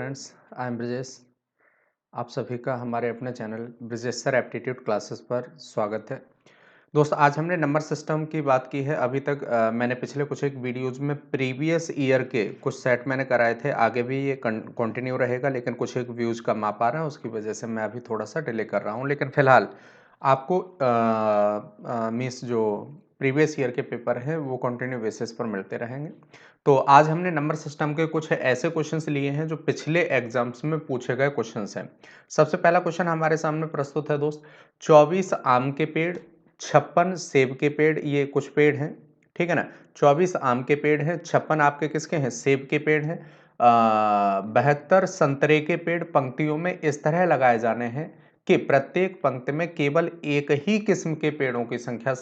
Friends, I am Brijesh. आप सभी का हमारे अपने channel Brijesh sir aptitude classes पर स्वागत है। दोस्त, आज हमने नंबर सिस्टम की बात की है। अभी तक मैंने पिछले कुछ एक वीडियोज़ में प्रीवियस ईयर के कुछ सेट मैंने कराए थे। आगे भी ये कंटिन्यू रहेगा, लेकिन कुछ एक व्यूज़ कम आ पा रहे हैं, उसकी वजह से मैं अभी थोड़ा सा डिले कर रहा हूँ। लेकिन फ़िलहाल आपको मीन्स जो प्रीवियस ईयर के पेपर हैं वो कंटिन्यू बेसिस पर मिलते रहेंगे। तो आज हमने नंबर सिस्टम के कुछ ऐसे क्वेश्चंस लिए हैं जो पिछले एग्जाम्स में पूछे गए क्वेश्चंस हैं। सबसे पहला क्वेश्चन हमारे सामने प्रस्तुत है दोस्त। 24 आम के पेड़, 56 सेब के पेड़, ये कुछ पेड़ हैं, ठीक है ना। 24 आम के पेड़ हैं, 56 आपके किसके हैं, सेब के पेड़ हैं। 72 संतरे के पेड़ पंक्तियों में इस तरह लगाए जाने हैं कि प्रत्येक पंक्ति में केवल एक ही किस्म के पेड़ों की संख्या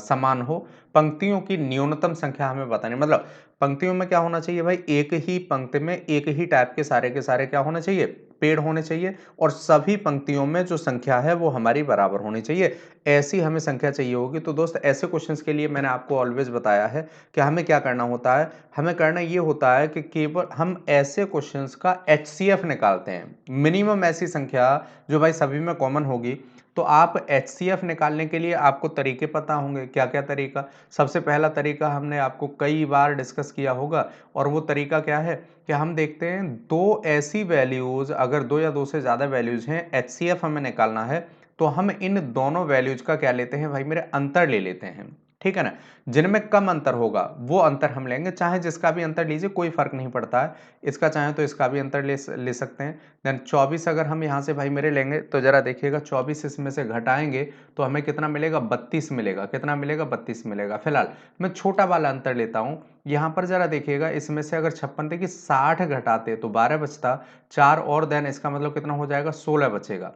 समान हो। पंक्तियों की न्यूनतम संख्या हमें बतानी, मतलब पंक्तियों में क्या होना चाहिए भाई, एक ही पंक्ति में एक ही टाइप के सारे क्या होने चाहिए, पेड़ होने चाहिए। और सभी पंक्तियों में जो संख्या है वो हमारी बराबर होनी चाहिए। ऐसी हमें संख्या चाहिए होगी। तो दोस्त, ऐसे क्वेश्चंस के लिए मैंने आपको ऑलवेज बताया है कि हमें क्या करना होता है। हमें करना ये होता है कि केवल हम ऐसे क्वेश्चंस का एचसीएफ निकालते हैं, मिनिमम ऐसी संख्या जो भाई सभी में कॉमन होगी। तो आप एचसीएफ निकालने के लिए आपको तरीके पता होंगे। क्या क्या तरीका? सबसे पहला तरीका हमने आपको कई बार डिस्कस किया होगा, और वो तरीका क्या है कि हम देखते हैं दो ऐसी वैल्यूज, अगर दो या दो से ज्यादा वैल्यूज हैं, एचसीएफ हमें निकालना है, तो हम इन दोनों वैल्यूज का क्या लेते हैं भाई, मेरे अंतर ले लेते हैं, ठीक है ना। जिनमें कम अंतर होगा वो अंतर हम लेंगे, चाहे जिसका भी अंतर लीजिए, कोई फर्क नहीं पड़ता है। इसका चाहे तो इसका भी अंतर ले सकते हैं। देन 24 अगर हम यहाँ से भाई मेरे लेंगे, तो जरा देखिएगा 24 इसमें से घटाएंगे तो हमें कितना मिलेगा, 32 मिलेगा। कितना मिलेगा, 32 मिलेगा। फिलहाल मैं छोटा वाला अंतर लेता हूं। यहां पर जरा देखिएगा, इसमें से अगर 56 थे कि 60 घटाते तो 12 बचता, 4 और देन इसका मतलब कितना हो जाएगा, 16 बचेगा।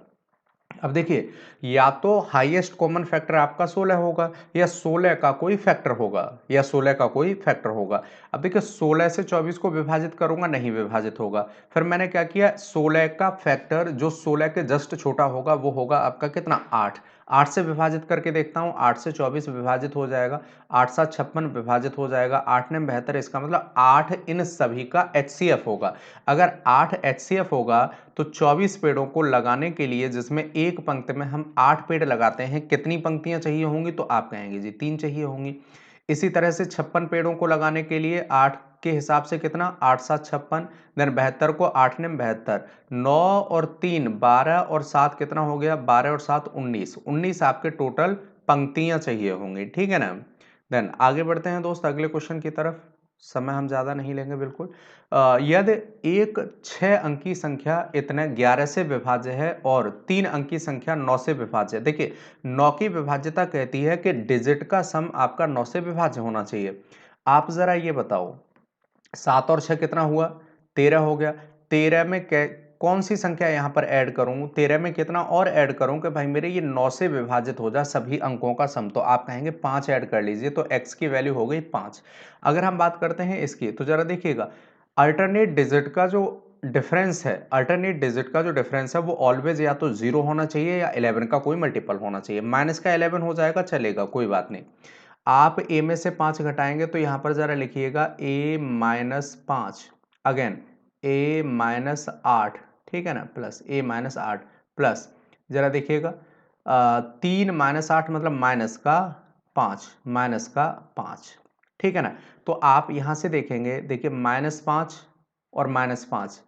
अब देखिए, या तो हाईएस्ट कॉमन फैक्टर आपका 16 होगा, या 16 का कोई फैक्टर होगा, या 16 का कोई फैक्टर होगा। अब देखिए, 16 से 24 को विभाजित करूंगा, नहीं विभाजित होगा। फिर मैंने क्या किया, 16 का फैक्टर जो 16 के जस्ट छोटा होगा वो होगा आपका कितना, 8। 8 से विभाजित करके देखता हूं, 8 से 24 विभाजित हो जाएगा, 8 7 56 विभाजित हो जाएगा, 8 ने 72, इसका मतलब 8 इन सभी का एचसीएफ होगा। अगर 8 एचसीएफ होगा तो 24 पेड़ों को लगाने के लिए, जिसमें एक पंक्ति में हम 8 पेड़ लगाते हैं, कितनी पंक्तियां चाहिए होंगी, तो आप कहेंगे जी 3 चाहिए होंगी। इसी तरह से 56 पेड़ों को लगाने के लिए 8 के हिसाब से कितना, 8 7 56, देन 72 को 8 ने 72, 9 और 3 12 और 7 कितना हो गया, 12 और 7 19, 19 आपके टोटल पंक्तियां चाहिए होंगी, ठीक है ना। देन आगे बढ़ते हैं दोस्त अगले क्वेश्चन की तरफ। समय हम ज्यादा नहीं लेंगे बिल्कुल। यदि एक 6 अंकी संख्या इतने 11 से विभाज्य है और 3 अंकी संख्या 9 से विभाज्य है। देखिए, 9 की विभाज्यता कहती है कि डिजिट का सम आपका 9 से विभाज्य होना चाहिए। आप जरा ये बताओ, 7 और 6 कितना हुआ, 13 हो गया। 13 में कौन सी संख्या यहां पर ऐड करूं, 13 में कितना और ऐड करूं कि भाई मेरे ये 9 से विभाजित हो जाए सभी अंकों का सम, तो आप कहेंगे 5 ऐड कर लीजिए, तो x की वैल्यू हो गई 5। अगर हम बात करते हैं इसकी, तो जरा देखिएगा, अल्टरनेट डिजिट का जो डिफरेंस है, अल्टरनेट डिजिट का जो डिफरेंस है वो ऑलवेज या तो 0 होना चाहिए या 11 का कोई मल्टीपल होना चाहिए। माइनस का 11 हो जाएगा, चलेगा, कोई बात नहीं। आप a में से 5 घटाएंगे तो यहां पर जरा लिखिएगा a minus 5, again a minus 8, ठीक है ना, प्लस a माइनस 8, प्लस जरा देखिएगा 3 माइनस 8 मतलब माइनस का 5, माइनस का 5, ठीक है ना। तो आप यहां से देखेंगे, देखिए -5 और -5,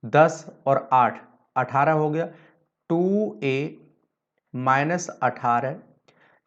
10 और 8, 18 हो गया। 2a माइनस 18,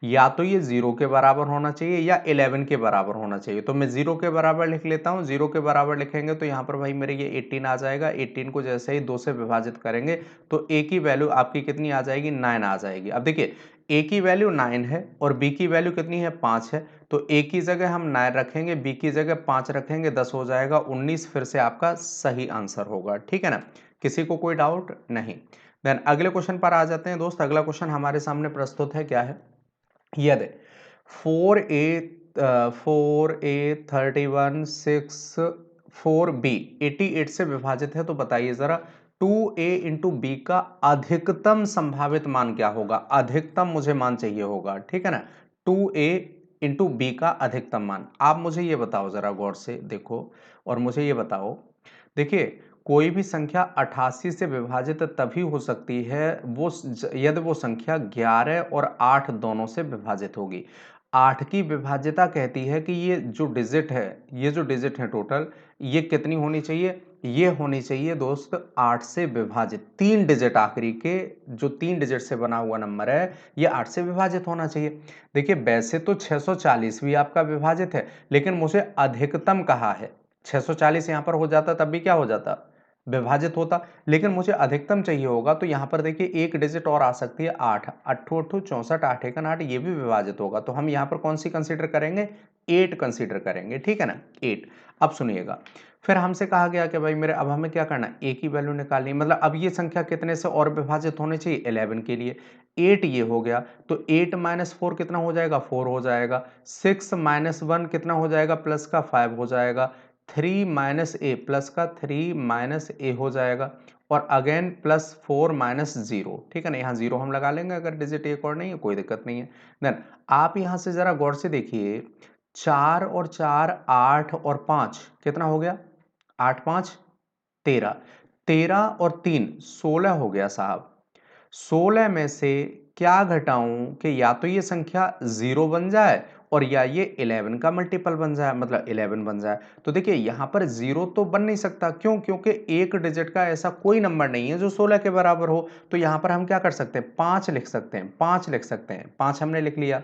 या तो ये 0 के बराबर होना चाहिए या 11 के बराबर होना चाहिए। तो मैं 0 के बराबर लिख लेता हूं। 0 के बराबर लिखेंगे तो यहां पर भाई मेरे ये 18 आ जाएगा। 18 को जैसे ही 2 से विभाजित करेंगे तो a की वैल्यू आपकी कितनी आ जाएगी, 9 आ जाएगी। अब देखिए, a की वैल्यू 9 है और b की वैल्यू कितनी है, 5 है। तो a की जगह हम 9 रखेंगे, b की जगह 5 रखेंगे, 10 हो जाएगा 19, फिर से आपका सही आंसर होगा, ठीक है ना। किसी को कोई डाउट नहीं। देन अगले क्वेश्चन पर आ जाते हैं दोस्त। अगला क्वेश्चन हमारे सामने प्रस्तुत है, क्या है, यदि 4a 88 से विभाजित है, तो बताइए जरा 2a इंटू बी का अधिकतम संभावित मान क्या होगा। अधिकतम मुझे मान चाहिए होगा, ठीक है ना। 2a इंटू बी का अधिकतम मान, आप मुझे ये बताओ, जरा गौर से देखो और मुझे ये बताओ। देखिए, कोई भी संख्या 88 से विभाजित तभी हो सकती है यदि वो संख्या 11 और 8 दोनों से विभाजित होगी। 8 की विभाज्यता कहती है कि ये जो डिजिट है टोटल, ये कितनी होनी चाहिए? ये होनी चाहिए दोस्त 8 से विभाजित। 3 डिजिट आखिरी के, जो 3 डिजिट से बना हुआ नंबर है, ये 8 से विभाजित होना चाहिए। देखिए वैसे तो 640 भी आपका विभाजित है, लेकिन मुझे अधिकतम कहा है। 640 यहां पर हो जाता तब भी क्या हो जाता? विभाजित होता। लेकिन मुझे अधिकतम चाहिए होगा, तो यहां पर देखिए एक डिजिट और आ सकती है 8। 8 8 64, 8 1 8, ये भी विभाजित होगा। तो हम यहां पर कौन सी कंसीडर करेंगे? 8 कंसीडर करेंगे, ठीक है ना, 8। अब सुनिएगा, फिर हमसे कहा गया कि भाई मेरे अब हमें क्या करना है? ए की वैल्यू निकालनी है। मतलब अब ये संख्या कितने से और विभाजित होनी चाहिए? 11 के लिए। 8 ये हो गया, तो 8 माइनस 4 कितना हो जाएगा? 4 हो जाएगा। 6 माइनस 1 कितना हो जाएगा? प्लस का 5 हो जाएगा। 3 माइनस ए प्लस का 3 माइनस ए हो जाएगा, और अगेन प्लस 4 माइनस 0, ठीक है ना। यहाँ 0 हम लगा लेंगे अगर डिजिट एक और नहीं है, कोई दिक्कत नहीं है। देन आप यहाँ से जरा गौर से देखिए, 4 और 4 8 और 5 कितना हो गया? 8 5 13, 13 और 3 16 हो गया साहब। 16 में से क्या घटाऊं कि या तो ये संख्या 0 बन जाए और या ये 11 का मल्टीपल बन जाए, मतलब 11 बन जाए। तो देखिए यहां पर 0 तो बन नहीं सकता, क्यों? क्योंकि एक डिजिट का ऐसा कोई नंबर नहीं है जो 16 के बराबर हो। तो यहां पर हम क्या कर सकते हैं? 5 लिख सकते हैं, 5 लिख सकते हैं। 5 हमने लिख लिया,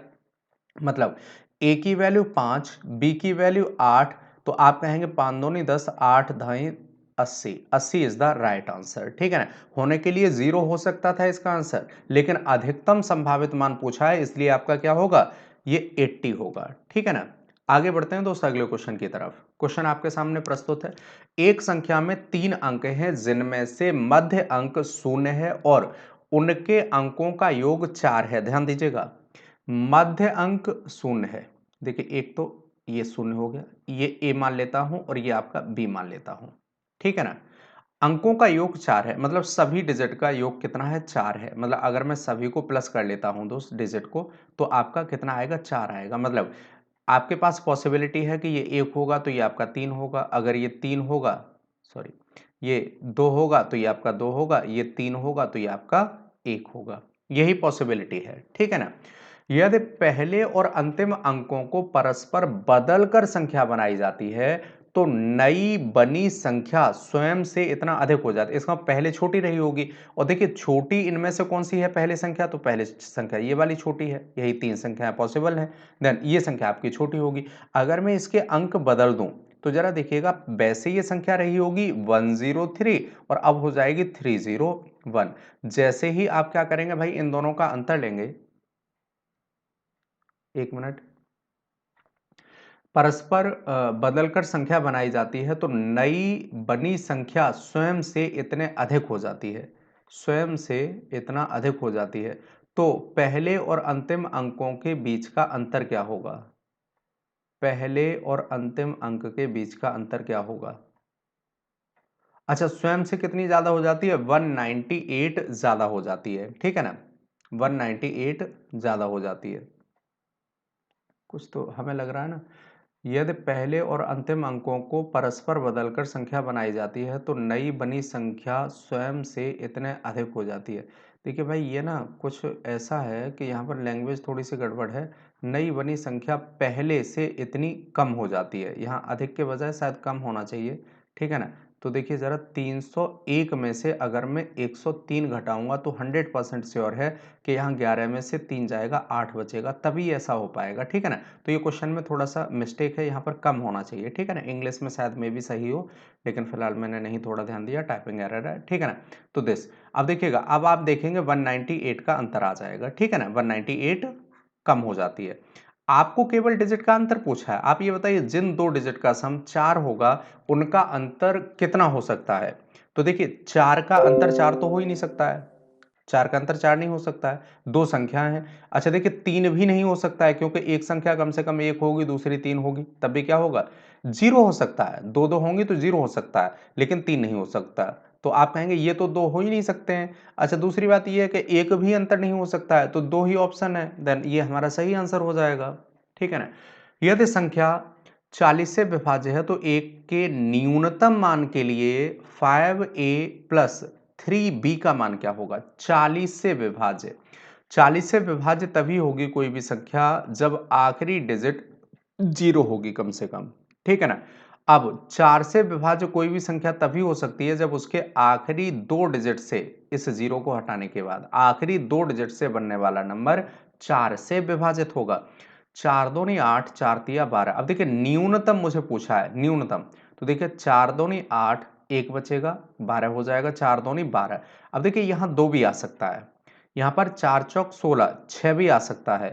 मतलब ए की वैल्यू 5, बी की वैल्यू 8। तो आप कहेंगे 5 दूनी 10, 8 धाई 80। 80 इज द राइट आंसर, ठीक है ना। होने के लिए 0 हो सकता था इसका आंसर, लेकिन अधिकतम संभावित मान पूछा है, इसलिए आपका क्या होगा? ये 80 होगा, ठीक है ना। आगे बढ़ते हैं दोस्त अगले क्वेश्चन की तरफ। क्वेश्चन आपके सामने प्रस्तुत है। एक संख्या में 3 अंक हैं, जिनमें से मध्य अंक 0 है और उनके अंकों का योग 4 है। ध्यान दीजिएगा, मध्य अंक 0 है। देखिए एक तो ये 0 हो गया, ये ए मान लेता हूं और ये आपका बी मान लेता हूं, ठीक है ना। अंकों का योग 4 है, मतलब सभी डिजिट का योग कितना है? 4 है। मतलब अगर मैं सभी को प्लस कर लेता हूं दोस्त डिजिट को, तो आपका कितना आएगा? 4 आएगा। मतलब आपके पास पॉसिबिलिटी है कि ये 1 होगा तो ये आपका 3 होगा, अगर ये 3 होगा, सॉरी, ये 2 होगा तो ये आपका 2 होगा, ये 3 होगा तो ये आपका 1 होगा। यही पॉसिबिलिटी है, ठीक है ना। यदि पहले और अंतिम अंकों को परस्पर बदलकर संख्या बनाई जाती है, तो नई बनी संख्या स्वयं से इतना अधिक हो जाता है। इसका पहले छोटी रही होगी, और देखिए छोटी इनमें से कौन सी है? पहले संख्या, तो पहले संख्या ये वाली छोटी है। यही 3 संख्याएं पॉसिबल है। देन ये संख्या आपकी छोटी होगी। अगर मैं इसके अंक बदल दूं, तो जरा देखिएगा, वैसे ये संख्या रही होगी 103 और अब हो जाएगी 301। जैसे ही आप क्या करेंगे भाई, इन दोनों का अंतर लेंगे, एक मिनट, परस्पर बदलकर संख्या बनाई जाती है, तो नई बनी संख्या स्वयं से इतने अधिक हो जाती है, स्वयं से इतना अधिक हो जाती है। तो पहले और अंतिम अंकों के बीच का अंतर क्या होगा? पहले और अंतिम अंक के बीच का अंतर क्या होगा? अच्छा, स्वयं से कितनी ज्यादा हो जाती है? 198 ज्यादा हो जाती है, ठीक है ना। 198 ज्यादा हो जाती है। कुछ तो हमें लग रहा है ना। यदि पहले और अंतिम अंकों को परस्पर बदलकर संख्या बनाई जाती है, तो नई बनी संख्या स्वयं से इतने अधिक हो जाती है। देखिए भाई, ये ना कुछ ऐसा है कि यहाँ पर लैंग्वेज थोड़ी सी गड़बड़ है। नई बनी संख्या पहले से इतनी कम हो जाती है, यहाँ अधिक के बजाय शायद कम होना चाहिए, ठीक है ना। तो देखिए जरा, 301 में से अगर मैं 103 घटाऊंगा, तो 100% श्योर है कि यहाँ 11 में से 3 जाएगा, 8 बचेगा, तभी ऐसा हो पाएगा, ठीक है ना। तो ये क्वेश्चन में थोड़ा सा मिस्टेक है, यहाँ पर कम होना चाहिए, ठीक है ना। इंग्लिश में शायद में भी सही हो, लेकिन फिलहाल मैंने नहीं थोड़ा ध्यान दिया, टाइपिंग एरर है, ठीक है ना। तो दिस, अब देखिएगा, अब आप देखेंगे 198 का अंतर आ जाएगा, ठीक है ना। 198 कम हो जाती है। आपको केवल डिजिट का अंतर पूछा है। आप ये बताइए, जिन दो डिजिट का सम 4 होगा, उनका अंतर कितना हो सकता है? तो देखिए 4 का अंतर 4 तो हो ही नहीं सकता है, 4 का अंतर 4 नहीं हो सकता है, दो संख्याएं हैं। अच्छा देखिए, 3 भी नहीं हो सकता है, क्योंकि एक संख्या कम से कम 1 होगी, दूसरी 3 होगी, तब भी क्या होगा? 0 हो सकता है। दो दो होंगी तो 0 हो सकता है, लेकिन 3 नहीं हो सकता। तो आप कहेंगे ये तो दो हो ही नहीं सकते हैं। अच्छा, दूसरी बात ये है कि एक भी अंतर नहीं हो सकता है, तो दो ही ऑप्शन है, देन ये हमारा सही आंसर हो जाएगा, ठीक है ना। यदि संख्या 40 से विभाज्य है, तो एक के न्यूनतम मान के लिए 5a प्लस 3b का मान क्या होगा? 40 से विभाज्य। 40 से विभाज्य तभी होगी कोई भी संख्या जब आखिरी डिजिट 0 होगी कम से कम, ठीक है ना। अब 4 से विभाज्य कोई भी संख्या तभी हो सकती है जब उसके आखिरी 2 डिजिट से, इस 0 को हटाने के बाद आखिरी 2 डिजिट से बनने वाला नंबर 4 से विभाजित होगा। 4 दूनी 8, 4 तिया 12। अब देखिए न्यूनतम मुझे पूछा है, न्यूनतम, तो देखिए 4 दूनी 8, 1 बचेगा, 12 हो जाएगा, 4 दूनी 12। अब देखिए यहां 2 भी आ सकता है, यहां पर 4 चौक 16, 6 भी आ सकता है,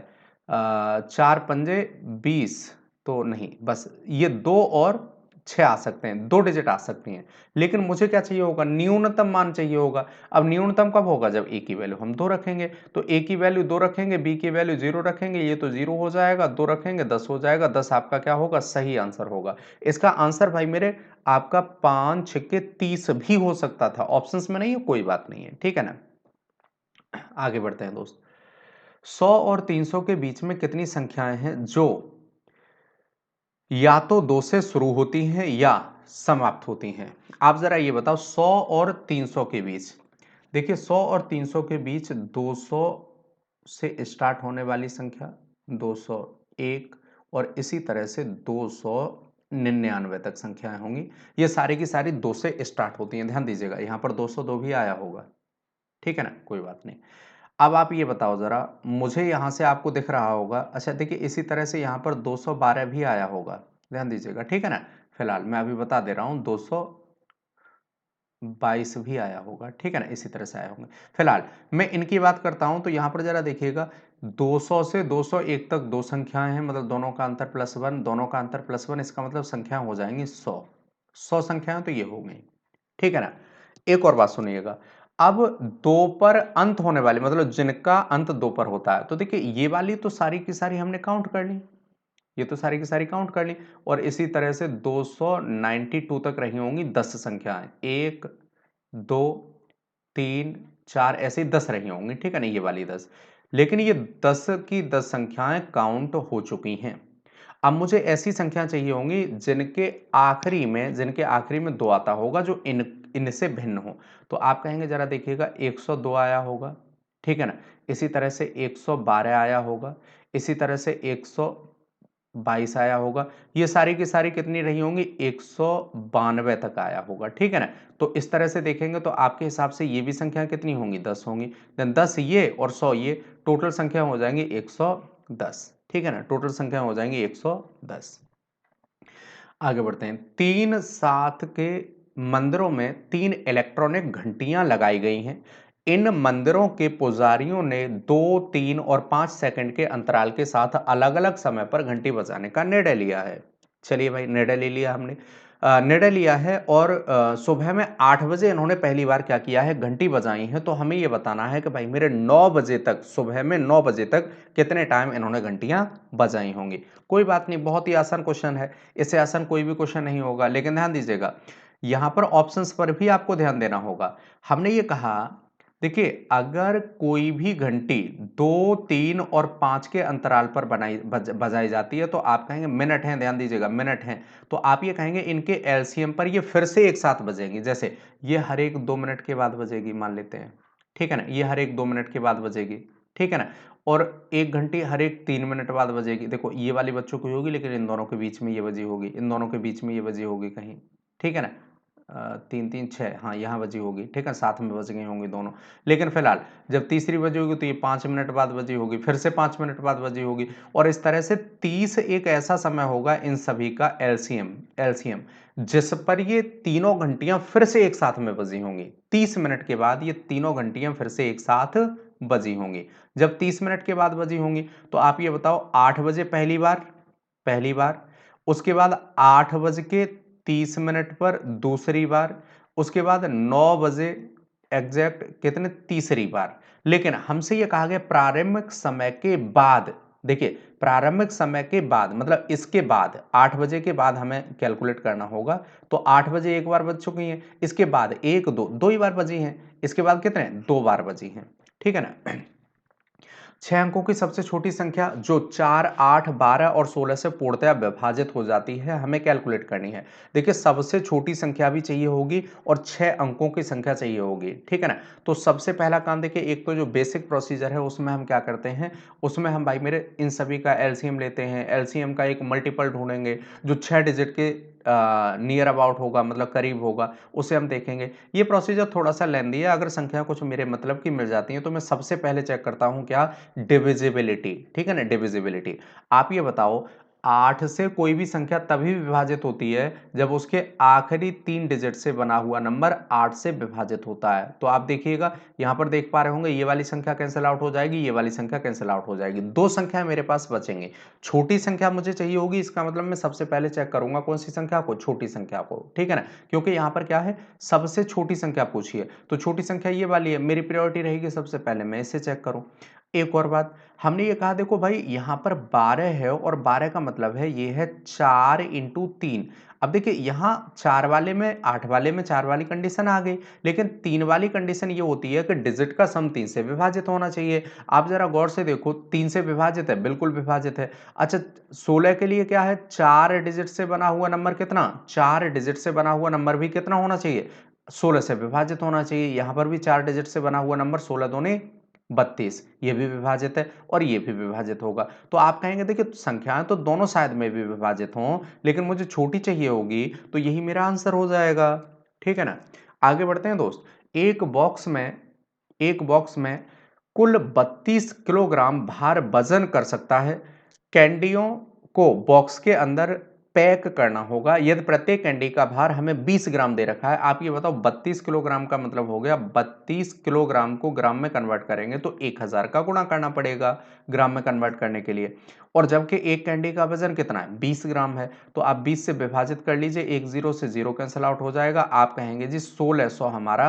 4 पंजे 20, तो नहीं, बस ये 2 और 6 आ सकते हैं, 2 डिजिट आ सकती हैं। लेकिन मुझे क्या चाहिए होगा? न्यूनतम मान चाहिए होगा। अब न्यूनतम कब होगा? जब ए की वैल्यू हम 2 रखेंगे। तो ए की वैल्यू 2 रखेंगे, बी की वैल्यू 0 रखेंगे, ये तो 0 हो जाएगा, 2 रखेंगे 10 हो जाएगा। 10 आपका क्या होगा? सही आंसर होगा। इसका आंसर भाई मेरे आपका 5 छक्के 30 भी हो सकता था, ऑप्शंस में नहीं है, कोई बात नहीं है, ठीक है ना। आगे बढ़ते हैं दोस्त। 100 और 300 के बीच में कितनी संख्याएं हैं जो या तो 2 से शुरू होती हैं या समाप्त होती हैं? आप जरा ये बताओ, 100 और 300 के बीच, देखिए 100 और 300 के बीच 200 से स्टार्ट होने वाली संख्या, 201, और इसी तरह से 299 तक संख्याएं होंगी। ये सारी की सारी 2 से स्टार्ट होती हैं, ध्यान दीजिएगा, यहां पर 202 भी आया होगा, ठीक है ना, कोई बात नहीं। अब आप ये बताओ जरा, मुझे यहां से आपको दिख रहा होगा, अच्छा देखिए इसी तरह से यहां पर 212 भी आया होगा, ध्यान दीजिएगा, ठीक है ना। फिलहाल मैं अभी बता दे रहा हूं, 222 भी आया होगा, ठीक है ना, इसी तरह से आए होंगे। फिलहाल मैं इनकी बात करता हूं, तो यहां पर जरा देखिएगा, 200 से 201 तक 2 संख्याएं हैं, मतलब दोनों का अंतर +1, दोनों का अंतर +1, इसका मतलब संख्या हो जाएंगी 100 संख्याएं तो ये हो गई, ठीक है ना। एक और बात सुनिएगा, अब 2 पर अंत होने वाली, मतलब जिनका अंत 2 पर होता है, तो देखिए ये वाली तो सारी की सारी हमने काउंट कर ली, ये तो सारी की सारी काउंट कर ली, और इसी तरह से 292 तक रही होंगी 10 संख्याएं, 1 2 3 4 ऐसे 10 रही होंगी, ठीक है ना, ये वाली 10। लेकिन ये 10 की 10 संख्याएं काउंट हो चुकी हैं। अब मुझे ऐसी संख्या चाहिए होंगी जिनके आखिरी में 2 आता होगा, जो इनसे भिन्न हो। तो आप कहेंगे जरा देखिएगा, 102 आया होगा, ठीक है ना, इसी तरह से 112 आया होगा, इसी तरह से 122 आया होगा, ये सारी की सारी कितनी रही होंगी? 192 तक आया होगा, ठीक है ना। तो इस तरह से देखेंगे तो आपके हिसाब से ये भी संख्या कितनी होंगी? 10 होंगी। देन 10 ये और 100 ये, टोटल संख्या हो जाएंगी 110, ठीक है ना, टोटल संख्या हो जाएंगी 110। आगे बढ़ते हैं। 3 साथ के मंदिरों में 3 इलेक्ट्रॉनिक घंटियां लगाई गई हैं। इन मंदिरों के पुजारियों ने 2, 3 और 5 सेकंड के अंतराल के साथ अलग-अलग समय पर घंटी बजाने का निर्णय लिया है। चलिए भाई, निर्णय ले लिया हमने, निर्णय लिया है, और सुबह में 8 बजे इन्होंने पहली बार क्या किया है? घंटी बजाई है। तो हमें यह बताना है कि भाई मेरे 9 बजे तक, सुबह में 9 बजे तक कितने टाइम इन्होंने घंटियां बजाई होंगी। कोई बात नहीं, बहुत ही आसान क्वेश्चन है, इससे आसान कोई भी क्वेश्चन नहीं होगा। लेकिन ध्यान दीजिएगा, यहां पर ऑप्शंस पर भी आपको ध्यान देना होगा। हमने ये कहा, देखिए अगर कोई भी घंटी 2, 3 और 5 के अंतराल पर बजाई जाती है, तो आप कहेंगे मिनट हैं, ध्यान दीजिएगा मिनट हैं, तो आप ये कहेंगे इनके एलसीएम पर ये फिर से एक साथ बजेंगी। जैसे ये हर एक 2 मिनट के बाद बजेगी, मान लेते हैं, ठीक है ना, ये हर एक 2 मिनट के बाद बजेगी, ठीक है ना, और एक घंटी हर एक 3 मिनट बाद बजेगी। देखो ये वाली बच्चों की होगी, लेकिन इन दोनों के बीच में ये बजी होगी, इन दोनों के बीच में ये बजी होगी कहीं, ठीक है ना, 3 3 6, हाँ यहाँ बजी होगी, ठीक है, साथ में बज गई होंगी दोनों। लेकिन फिलहाल जब तीसरी बजी होगी तो ये 5 मिनट बाद बजी होगी, फिर से 5 मिनट बाद बजी होगी, और इस तरह से 30 एक ऐसा समय होगा इन सभी का एलसीएम एलसीएम जिस पर ये तीनों घंटियां फिर से एक साथ में बजी होंगी। 30 मिनट के बाद ये तीनों घंटियां फिर से एक साथ बजी होंगी। जब 30 मिनट के बाद बजी होंगी, तो आप ये बताओ, 8 बजे पहली बार, उसके बाद 8 बज के 30 मिनट पर दूसरी बार, उसके बाद 9 बजे एग्जैक्ट कितने, तीसरी बार। लेकिन हमसे यह कहा गया प्रारंभिक समय के बाद, देखिए प्रारंभिक समय के बाद मतलब इसके बाद 8 बजे के बाद हमें कैलकुलेट करना होगा। तो 8 बजे एक बार बज चुकी हैं, इसके बाद 1 2 दो ही बार बजी हैं, इसके बाद कितने, 2 बार बजी हैं, ठीक है ना। 6 अंकों की सबसे छोटी संख्या जो 4, 8, 12 और 16 से पूर्णतया विभाजित हो जाती है, हमें कैलकुलेट करनी है। देखिए सबसे छोटी संख्या भी चाहिए होगी और 6 अंकों की संख्या चाहिए होगी, ठीक है ना? तो सबसे पहला काम देखिए, एक तो जो बेसिक प्रोसीजर है उसमें हम क्या करते हैं, उसमें हम भाई मेरे इन सभी का एलसीएम लेते हैं। एलसीएम का एक मल्टीपल ढूंढेंगे जो 6 डिजिट के नियर अबाउट होगा, मतलब करीब होगा, उसे हम देखेंगे। ये प्रोसीजर थोड़ा सा लेंदी है। अगर संख्या कुछ मेरे मतलब की मिल जाती है तो मैं सबसे पहले चेक करता हूं क्या, डिविजिबिलिटी, ठीक है ना, डिविजिबिलिटी। आप ये बताओ 8 से कोई भी संख्या तभी विभाजित होती है जब उसके आखिरी 3 डिजिट से बना हुआ नंबर 8 से विभाजित होता है। तो आप देखिएगा यहां पर देख पा रहे होंगे, ये वाली संख्या कैंसिल आउट हो जाएगी, ये वाली संख्या कैंसिल आउट हो जाएगी, दो संख्या मेरे पास बचेंगे। छोटी संख्या मुझे चाहिए होगी, इसका मतलब मैं सबसे पहले चेक करूंगा कौन सी संख्या को, छोटी संख्या को, ठीक है ना, क्योंकि यहां पर क्या है, सबसे छोटी संख्या पूछी है, तो छोटी संख्या ये वाली है, मेरी प्रायोरिटी रहेगी सबसे पहले मैं इसे चेक करूं। एक और बात, हमने ये कहा देखो भाई यहां पर 12 है और 12 का मतलब है ये है 4 इंटू 3। अब देखिए यहां 4 वाले में 8 वाले में 4 वाली कंडीशन आ गई, लेकिन 3 वाली कंडीशन ये होती है कि डिजिट का सम 3 से विभाजित होना चाहिए। आप जरा गौर से देखो, 3 से विभाजित है, बिल्कुल विभाजित है। अच्छा 16 के लिए क्या है, 4 डिजिट से बना हुआ नंबर कितना, 4 डिजिट से बना हुआ नंबर भी कितना होना चाहिए, 16 से विभाजित होना चाहिए। यहां पर भी 4 डिजिट से बना हुआ नंबर 16 दूनी 32, ये भी विभाजित है और ये भी विभाजित होगा। तो आप कहेंगे देखिए संख्याएं तो दोनों शायद में भी विभाजित हों, लेकिन मुझे छोटी चाहिए होगी, तो यही मेरा आंसर हो जाएगा, ठीक है ना। आगे बढ़ते हैं दोस्त। एक बॉक्स में कुल 32 किलोग्राम भार वजन कर सकता है। कैंडियों को बॉक्स के अंदर पैक करना होगा यदि प्रत्येक कैंडी का भार हमें 20 ग्राम दे रखा है। आप ये बताओ 32 किलोग्राम का मतलब हो गया, 32 किलोग्राम को ग्राम में कन्वर्ट करेंगे तो 1000 का गुणा करना पड़ेगा ग्राम में कन्वर्ट करने के लिए। और जबकि एक कैंडी का वजन कितना है, 20 ग्राम है, तो आप 20 से विभाजित कर लीजिए, एक जीरो से जीरो कैंसिल आउट हो जाएगा। आप कहेंगे जी 1600 हमारा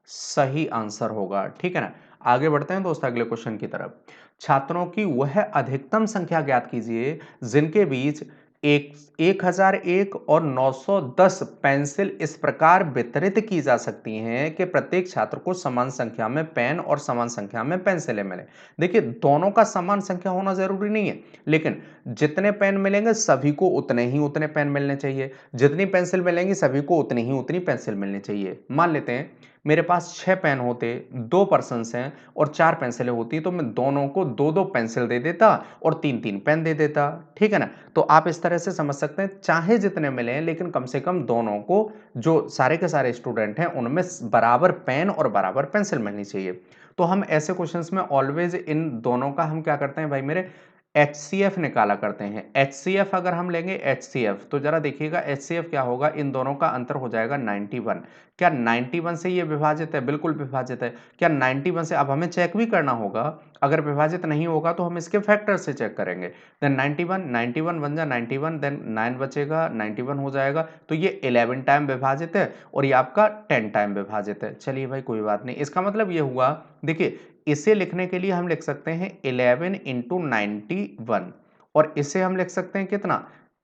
सही आंसर होगा, ठीक है ना। आगे बढ़ते हैं दोस्त अगले क्वेश्चन की तरफ। छात्रों की वह अधिकतम संख्या ज्ञात कीजिए जिनके बीच 1001 और 910 पेंसिल इस प्रकार वितरित की जा सकती हैं कि प्रत्येक छात्र को समान संख्या में पेन और समान संख्या में पेंसिलें मिले। देखिए दोनों का समान संख्या होना जरूरी नहीं है, लेकिन जितने पेन मिलेंगे सभी को उतने ही उतने पेन मिलने चाहिए, जितनी पेंसिल मिलेंगी सभी को उतनी ही उतनी पेंसिल मिलनी चाहिए। मान लेते हैं मेरे पास 6 पेन होते, 2 पर्सन्स हैं और 4 पेंसिलें होती, तो मैं दोनों को 2-2 पेंसिल दे देता और 3-3 पेन दे देता, ठीक है ना। तो आप इस तरह से समझ सकते हैं, चाहे जितने मिले लेकिन कम से कम दोनों को, जो सारे के सारे स्टूडेंट हैं उनमें बराबर पेन और बराबर पेंसिल मिलनी चाहिए। तो हम ऐसे क्वेश्चंस में ऑलवेज इन दोनों का हम क्या करते हैं भाई मेरे, HCF निकाला करते हैं। HCF अगर हम लेंगे HCF, तो जरा देखिएगा HCF क्या होगा, इन दोनों का अंतर हो जाएगा 91। क्या 91 से ये विभाजित है, बिल्कुल विभाजित है। क्या 91 से, अब हमें चेक भी करना होगा, अगर विभाजित नहीं होगा तो हम इसके फैक्टर से चेक करेंगे। देन 91 बन जा 91, देन 9 बचेगा, 91 हो जाएगा, तो ये 11 टाइम विभाजित है और ये आपका 10 टाइम विभाजित है। चलिए भाई कोई बात नहीं, इसका मतलब ये हुआ, देखिए इसे लिखने के लिए हम लिख सकते हैं 11 इंटू 91 और इसे हम लिख सकते हैं कितना,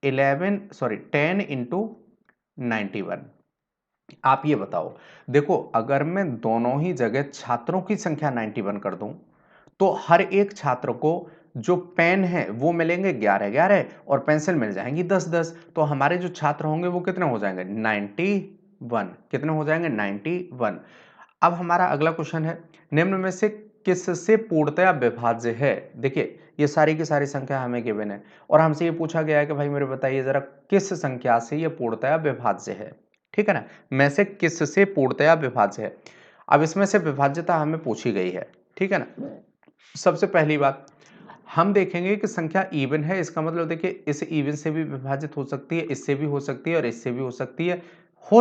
10 इंटू 91। आप ये बताओ, देखो अगर मैं दोनों ही जगह छात्रों की संख्या 91 कर दूं तो हर एक छात्र को जो पेन है वो मिलेंगे 11-11 और पेंसिल मिल जाएंगी 10-10, तो हमारे जो छात्र होंगे वो कितने हो जाएंगे, 91। कितने हो जाएंगे, 91। अब हमारा अगला क्वेश्चन है, निम्न में से किससे पूर्णतया विभाज्य है। देखिए ये सारी की सारी संख्या हमें गिवन है और हमसे ये पूछा गया है कि भाई मेरे बताइए जरा किस संख्या से ये पूर्णतया विभाज्य है, ठीक है ना, में से किससे पूर्णतया विभाज्य है। अब इसमें से विभाज्यता हमें पूछी गई है, ठीक है ना। सबसे पहली बात हम देखेंगे कि संख्या इवन है, इसका मतलब देखिए इस इवन से भी विभाजित हो सकती है, इससे भी हो सकती है और इससे भी हो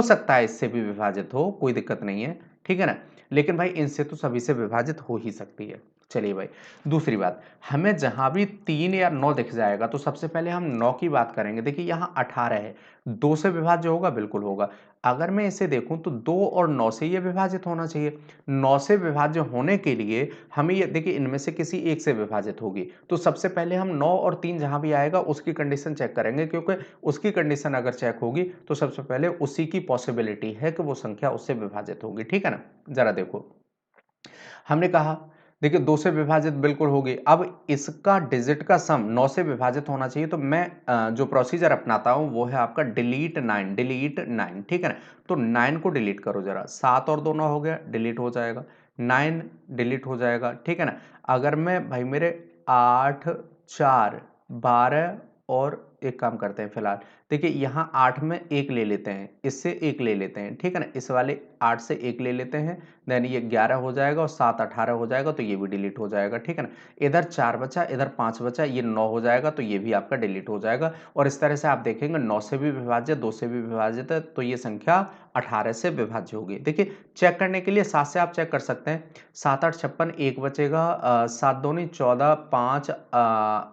सकता है इससे भी विभाजित हो, कोई दिक्कत नहीं है, ठीक है ना। लेकिन भाई इनसे तो सभी से विभाजित हो ही सकती है। चलिए भाई दूसरी बात, हमें जहां भी 3 या 9 दिख जाएगा तो सबसे पहले हम 9 की बात करेंगे। देखिए यहाँ 18 है, 2 से विभाज्य होगा, बिल्कुल होगा। अगर मैं इसे देखूं तो 2 और 9 से ये विभाजित होना चाहिए। 9 से विभाज्य होने के लिए हमें ये देखिए इनमें से किसी एक से विभाजित होगी, तो सबसे पहले हम 9 और 3 जहां भी आएगा उसकी कंडीशन चेक करेंगे, क्योंकि उसकी कंडीशन अगर चेक होगी तो सबसे पहले उसी की पॉसिबिलिटी है कि वो संख्या उससे विभाजित होगी, ठीक है ना। जरा देखो हमने कहा देखिए 2 से विभाजित बिल्कुल होगी। अब इसका डिजिट का सम 9 से विभाजित होना चाहिए, तो मैं जो प्रोसीजर अपनाता हूँ वो है आपका डिलीट 9, ठीक है ना? तो 9 को डिलीट करो ज़रा, 7 और 2 9 हो गया, डिलीट हो जाएगा, 9 डिलीट हो जाएगा, ठीक है ना? अगर मैं भाई मेरे 8 4 12 और एक काम करते हैं फिलहाल, देखिए यहाँ 8 में 1 ले लेते हैं, इससे 1 ले लेते हैं, ठीक है ना? इस वाले 8 से 1 ले लेते हैं, देन ये 11 हो जाएगा और 7 18 हो जाएगा, तो ये भी डिलीट हो जाएगा, ठीक है ना? इधर 4 बचा, इधर 5 बचा, ये 9 हो जाएगा, तो ये भी आपका डिलीट हो जाएगा। और इस तरह से आप देखेंगे 9 से भी विभाज्य, 2 से भी विभाजित है, तो ये संख्या 18 से विभाज्य होगी। देखिए चेक करने के लिए 7 से आप चेक कर सकते हैं, 7 8 56, 1 बचेगा, 7 दूनी 14, 5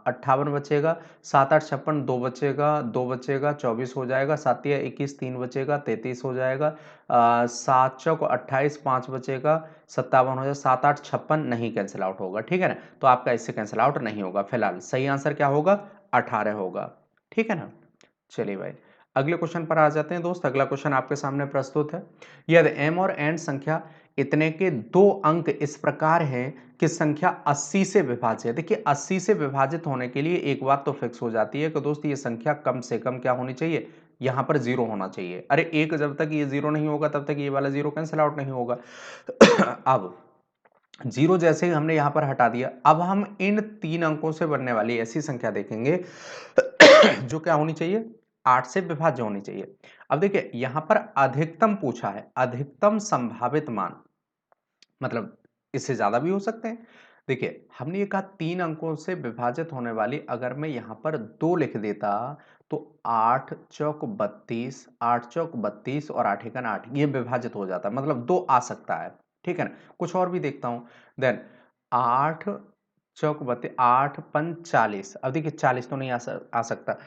58 बचेगा, 7 8 56, 2 बचेगा, 2 बचेगा, 24 हो जाएगा, 7 या 21, 3 बचेगा, 33 हो जाएगा, 7 चौक 28, 5 बचेगा, 57 हो जाएगा, 7 8 56 नहीं कैंसिल आउट होगा, ठीक है ना? तो आपका इससे कैंसिल आउट नहीं होगा। फिलहाल सही आंसर क्या होगा? 18 होगा, ठीक है ना? चलिए भाई, अगले क्वेश्चन पर आ जाते हैं दोस्त। अगला क्वेश्चन आपके सामने प्रस्तुत है। यदि m और n संख्या इतने के 2 अंक इस प्रकार हैं कि संख्या 80 से विभाज्य है। देखिए 80 से विभाजित होने के लिए एक बात तो फिक्स हो जाती है कि दोस्त ये संख्या कम से कम क्या होनी चाहिए? यहाँ पर 0 होना चाहिए। अरे एक जब तक ये 0 नहीं होगा तब तक ये वाला 0 कैंसिल आउट नहीं होगा। अब 0 जैसे ही हमने यहाँ पर हटा दिया, अब हम इन 3 अंकों से बनने वाली ऐसी संख्या देखेंगे जो क्या होनी चाहिए? 8 से विभाज्य होनी चाहिए। अब देखिए यहाँ पर अधिकतम पूछा है, अधिकतम संभावित मान, मतलब इससे ज्यादा भी हो सकते हैं। देखिए हमने ये कहा 3 अंकों से विभाजित होने वाली, अगर मैं यहाँ पर 2 लिख देता तो 8 चौक 32, 8 चौक 32 और 8 एकन 8, ये विभाजित हो जाता है, मतलब 2 आ सकता है, ठीक है ना? कुछ और भी देखता हूं, देन 8 चौक 32, 8 पंच 40, अब देखिए 40 तो नहीं आ सकता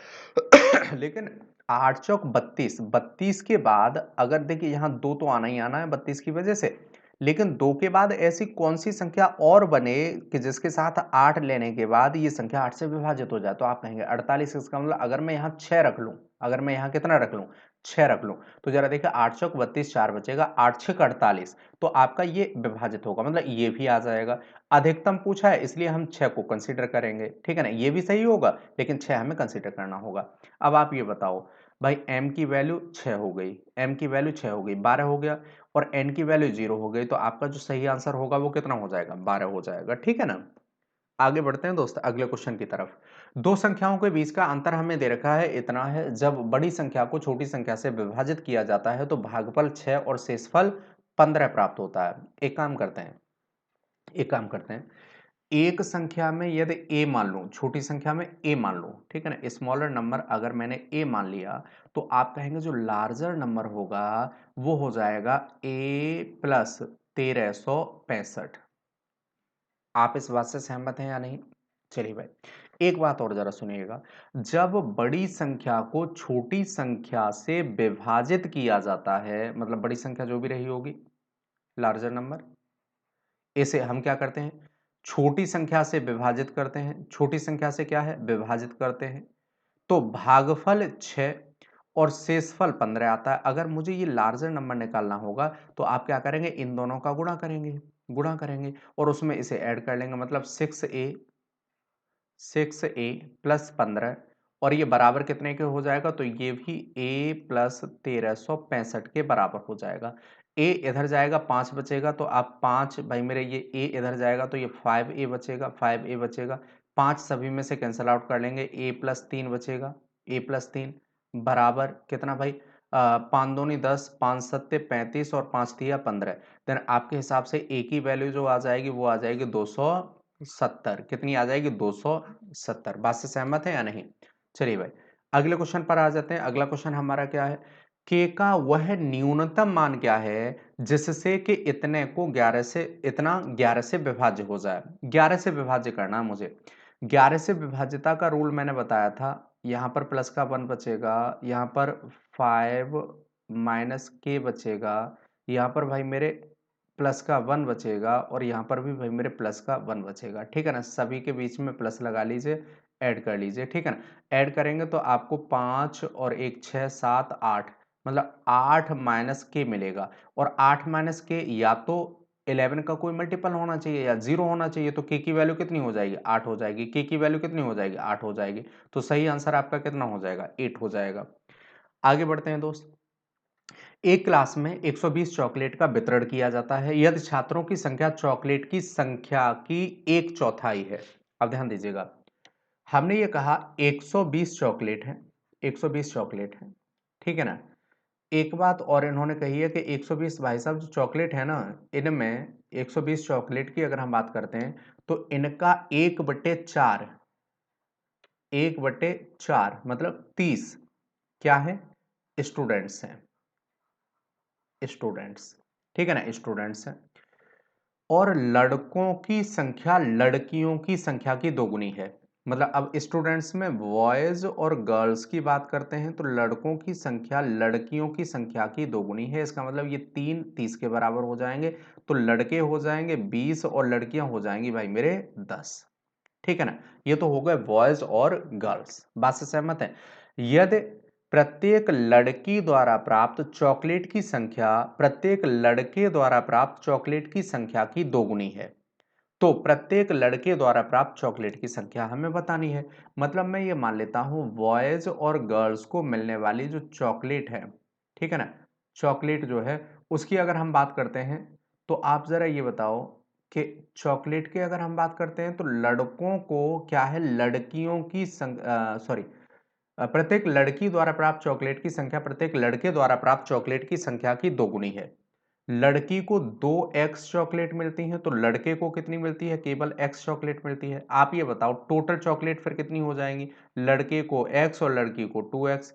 लेकिन 8 चौक 32, 32 के बाद अगर देखिए यहाँ 2 तो आना ही आना है 32 की वजह से, लेकिन 2 के बाद ऐसी कौन सी संख्या और बने कि जिसके साथ 8 लेने के बाद ये संख्या 8 से विभाजित हो जाए? तो आप कहेंगे 48, इसका मतलब अगर मैं यहाँ 6 रख लूं, अगर मैं यहाँ कितना रख लूं? 6 रख लूं, तो जरा देखिए 8 चौक 32, 4 बचेगा, 8 छक 48, तो आपका ये विभाजित होगा, मतलब ये भी आ जाएगा। अधिकतम पूछा है इसलिए हम 6 को कंसीडर करेंगे, ठीक है ना? ये भी सही होगा, लेकिन 6 हमें कंसीडर करना होगा। अब आप ये बताओ भाई, m की वैल्यू 6 हो गई, m की वैल्यू 6 हो गई, 12 हो गया, और n की वैल्यू 0 हो गई, तो आपका जो सही आंसर होगा वो कितना हो जाएगा? 12 हो जाएगा, ठीक है ना? आगे बढ़ते हैं दोस्त अगले क्वेश्चन की तरफ। दो संख्याओं के बीच का अंतर हमें दे रखा है, इतना है, जब बड़ी संख्या को छोटी संख्या से विभाजित किया जाता है तो भागफल 6 और शेषफल 15 प्राप्त होता है। एक काम करते हैं, एक काम करते हैं, एक संख्या में यदि a मान लूं, छोटी संख्या में a मान लूं, ठीक है ना? स्मॉलर नंबर अगर मैंने a मान लिया, तो आप कहेंगे जो लार्जर नंबर होगा वो हो जाएगा a प्लस 1365। आप इस बात से सहमत हैं या नहीं? चलिए भाई, एक बात और जरा सुनिएगा, जब बड़ी संख्या को छोटी संख्या से विभाजित किया जाता है, मतलब बड़ी संख्या जो भी रही होगी, लार्जर नंबर, इसे हम क्या करते हैं? छोटी संख्या से विभाजित करते हैं। छोटी संख्या से क्या है? विभाजित करते हैं। तो भागफल 6 और शेषफल 15 आता है। अगर मुझे ये लार्जर नंबर निकालना होगा तो आप क्या करेंगे? इन दोनों का गुणा करेंगे और उसमें इसे ऐड कर लेंगे, मतलब 6a प्लस 15, और ये बराबर कितने के हो जाएगा? तो ये भी a प्लस 1365 के बराबर हो जाएगा। a इधर जाएगा, 5 बचेगा, तो आप 5 भाई मेरे, ये a इधर जाएगा तो ये 5a बचेगा, 5a बचेगा, 5 सभी में से कैंसिल आउट कर लेंगे, a प्लस 3 बचेगा, a प्लस 3 बराबर कितना भाई? 5 दूनी 10, 5 सत्ते 35 और 5 तिया 15। देन आपके हिसाब से a की वैल्यू जो आ जाएगी वो आ जाएगी 270। कितनी आ जाएगी? 270। बात से सहमत है या नहीं? चलिए भाई, अगले क्वेश्चन पर आ जाते हैं। अगला क्वेश्चन हमारा क्या है? k का वह न्यूनतम मान क्या है जिससे कि इतने को 11 से, इतना 11 से विभाज्य हो जाए? 11 से विभाज्य करना है मुझे। 11 से विभाज्यता का रूल मैंने बताया था, यहाँ पर प्लस का 1 बचेगा, यहाँ पर 5 माइनस के बचेगा, यहाँ पर भाई मेरे प्लस का 1 बचेगा, और यहाँ पर भी भाई मेरे प्लस का 1 बचेगा, ठीक है ना? सभी के बीच में प्लस लगा लीजिए, ऐड कर लीजिए, ठीक है ना? ऐड करेंगे तो आपको 5 और 1 6 7 8, मतलब 8 माइनस के मिलेगा, और 8 माइनस के या तो 11 का कोई मल्टीपल होना चाहिए या 0 होना चाहिए, तो k की वैल्यू कितनी हो जाएगी? 8 हो जाएगी। k की वैल्यू कितनी हो जाएगी? 8 हो जाएगी। तो सही आंसर आपका कितना हो जाएगा? 8 हो जाएगा। आगे बढ़ते हैं दोस्त। एक क्लास में 120 चॉकलेट का वितरण किया जाता है यदि छात्रों की संख्या चॉकलेट की संख्या की 1/4 है। अब ध्यान दीजिएगा, हमने ये कहा 120 चॉकलेट है, 120 चॉकलेट है, ठीक है ना। एक बात और इन्होंने कही है कि 120 भाई साहब जो चॉकलेट है ना, इनमें 120 चॉकलेट की अगर हम बात करते हैं तो इनका 1/4, 1/4 मतलब 30 क्या है? स्टूडेंट्स हैं, स्टूडेंट्स, ठीक है ना, स्टूडेंट्स हैं। और लड़कों की संख्या लड़कियों की संख्या की दोगुनी है। मतलब अब स्टूडेंट्स में बॉयज और गर्ल्स की बात करते हैं तो लड़कों की संख्या लड़कियों की संख्या की दोगुनी है। इसका मतलब ये 3 30 के बराबर हो जाएंगे, तो लड़के हो जाएंगे 20 और लड़कियां हो जाएंगी भाई मेरे 10। ठीक है ना। ये तो हो गए बॉयज और गर्ल्स, बात से सहमत है। यदि प्रत्येक लड़की द्वारा प्राप्त चॉकलेट की संख्या प्रत्येक लड़के द्वारा प्राप्त चॉकलेट की संख्या की दोगुनी है, तो प्रत्येक लड़के द्वारा प्राप्त चॉकलेट की संख्या हमें बतानी है। मतलब मैं ये मान लेता हूं बॉयज और गर्ल्स को मिलने वाली जो चॉकलेट है, ठीक है ना, चॉकलेट जो है उसकी अगर हम बात करते हैं तो आप जरा ये बताओ कि चॉकलेट की अगर हम बात करते हैं तो लड़कों को क्या है, लड़कियों की सॉरी, प्रत्येक लड़की द्वारा प्राप्त चॉकलेट की संख्या प्रत्येक लड़के द्वारा प्राप्त चॉकलेट की संख्या की दोगुनी है। लड़की को 2x चॉकलेट मिलती है तो लड़के को कितनी मिलती है? केवल x चॉकलेट मिलती है। आप ये बताओ टोटल चॉकलेट फिर कितनी हो जाएंगी? लड़के को x और लड़की को 2x,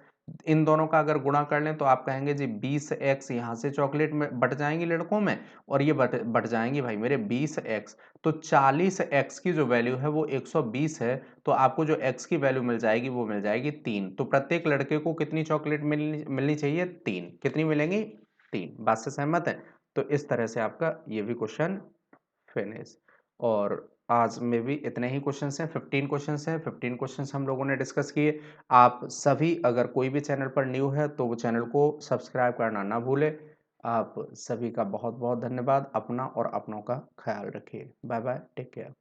इन दोनों का अगर गुणा कर लें तो आप कहेंगे जी 20x यहां से चॉकलेट में बट जाएंगी लड़कों में, और ये बट जाएंगी भाई मेरे 20x। तो 40x की जो वैल्यू है वो 120 है, तो आपको जो x की वैल्यू मिल जाएगी वो मिल जाएगी 3। तो प्रत्येक लड़के को कितनी चॉकलेट मिलनी मिलनी चाहिए? 3। कितनी मिलेंगी? 3। बात से सहमत है? तो इस तरह से आपका ये भी क्वेश्चन फिनिश। और आज में भी इतने ही क्वेश्चंस हैं, 15 क्वेश्चंस हैं, 15 क्वेश्चंस हम लोगों ने डिस्कस किए। आप सभी अगर कोई भी चैनल पर न्यू है तो वो चैनल को सब्सक्राइब करना ना भूलें। आप सभी का बहुत बहुत धन्यवाद। अपना और अपनों का ख्याल रखिए। Bye bye, take care.